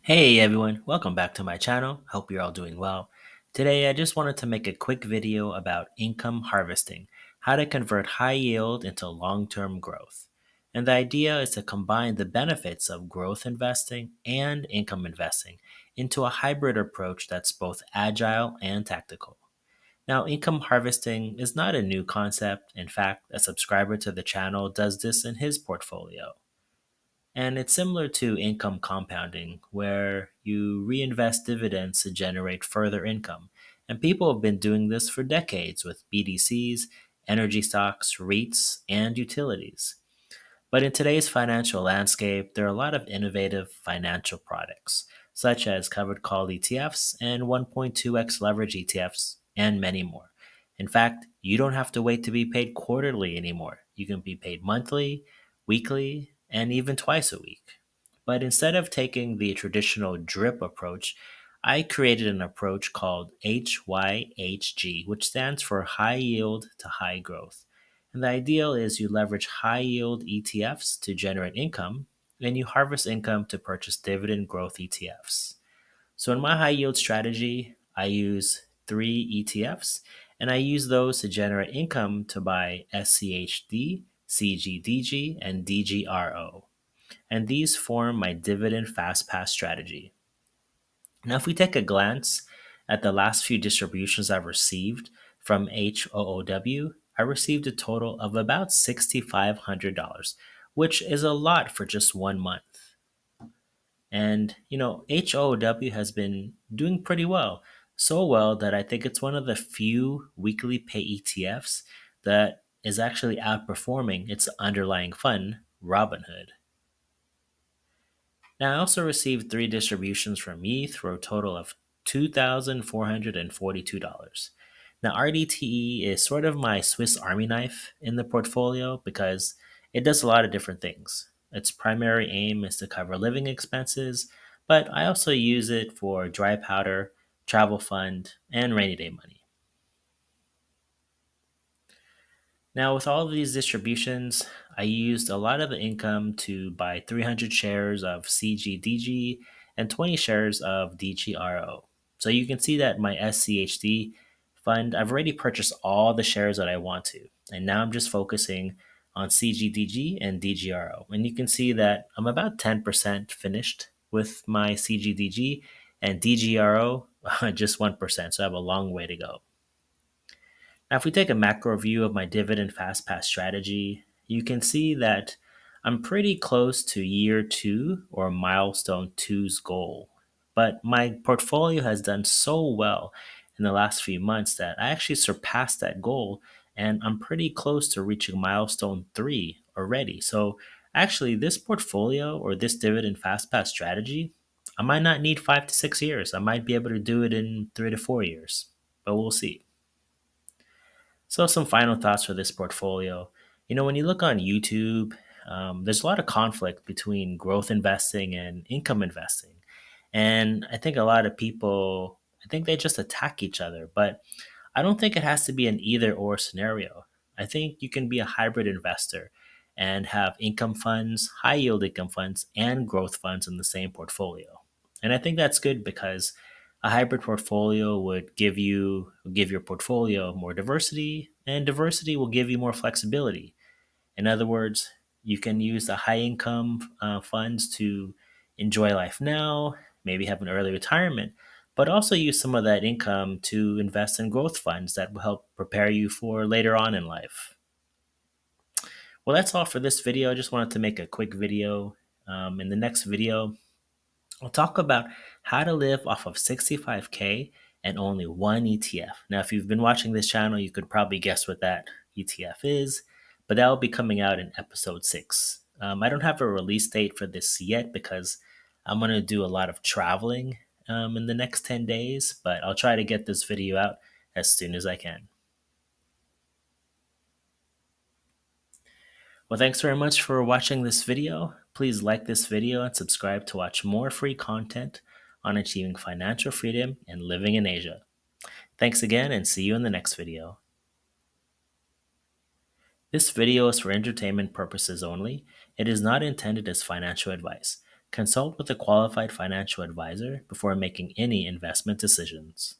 Hey everyone, welcome back to my channel. Hope you're all doing well. Today I just wanted to make a quick video about income harvesting, how to convert high yield into long-term growth. And the idea is to combine the benefits of growth investing and income investing into a hybrid approach that's both agile and tactical. Now, income harvesting is not a new concept. In fact, a subscriber to the channel does this in his portfolio. And it's similar to income compounding, where you reinvest dividends to generate further income. And people have been doing this for decades with BDCs, energy stocks, REITs, and utilities. But in today's financial landscape, there are a lot of innovative financial products, such as covered call ETFs and 1.2x leverage ETFs, and many more. In fact, you don't have to wait to be paid quarterly anymore. You can be paid monthly, weekly, and even twice a week. But instead of taking the traditional drip approach, I created an approach called HYHG, which stands for high yield to high growth. And the ideal is you leverage high yield ETFs to generate income, and you harvest income to purchase dividend growth ETFs. So in my high yield strategy, I use three ETFs, and I use those to generate income to buy SCHD, CGDG, and DGRO. And these form my dividend fast pass strategy. Now, if we take a glance at the last few distributions I've received from HOOW, I received a total of about $6,500, which is a lot for just 1 month. And, HOOW has been doing pretty well. So well that I think it's one of the few weekly pay ETFs that is actually outperforming its underlying fund, Robinhood. Now, I also received three distributions from ETH for a total of $2,442. Now, RDTE is sort of my Swiss Army knife in the portfolio because it does a lot of different things. Its primary aim is to cover living expenses, but I also use it for dry powder, travel fund, and rainy day money. Now, with all of these distributions, I used a lot of the income to buy 300 shares of CGDG and 20 shares of DGRO. So you can see that my SCHD fund, I've already purchased all the shares that I want to. And now I'm just focusing on CGDG and DGRO. And you can see that I'm about 10% finished with my CGDG and DGRO, just 1%. So I have a long way to go. Now, if we take a macro view of my dividend fast pass strategy, you can see that I'm pretty close to year two or milestone two's goal. But my portfolio has done so well in the last few months that I actually surpassed that goal and I'm pretty close to reaching milestone three already. So, actually, this portfolio or this dividend fast pass strategy, I might not need 5 to 6 years. I might be able to do it in 3 to 4 years, but we'll see. So, some final thoughts for this portfolio. When you look on YouTube, there's a lot of conflict between growth investing and income investing. And I think a lot of people, I think they just attack each other. But I don't think it has to be an either or scenario. I think you can be a hybrid investor and have income funds, high yield income funds, and growth funds in the same portfolio. And I think that's good because a hybrid portfolio would give your portfolio more diversity, and diversity will give you more flexibility. In other words, you can use the high income funds to enjoy life now, maybe have an early retirement, but also use some of that income to invest in growth funds that will help prepare you for later on in life. Well, that's all for this video. I just wanted to make a quick video. In the next video, I'll talk about how to live off of 65K and only one ETF. Now, if you've been watching this channel, you could probably guess what that ETF is, but that will be coming out in episode 6. I don't have a release date for this yet because I'm going to do a lot of traveling in the next 10 days, but I'll try to get this video out as soon as I can. Well, thanks very much for watching this video. Please like this video and subscribe to watch more free content on achieving financial freedom and living in Asia. Thanks again and see you in the next video. This video is for entertainment purposes only. It is not intended as financial advice. Consult with a qualified financial advisor before making any investment decisions.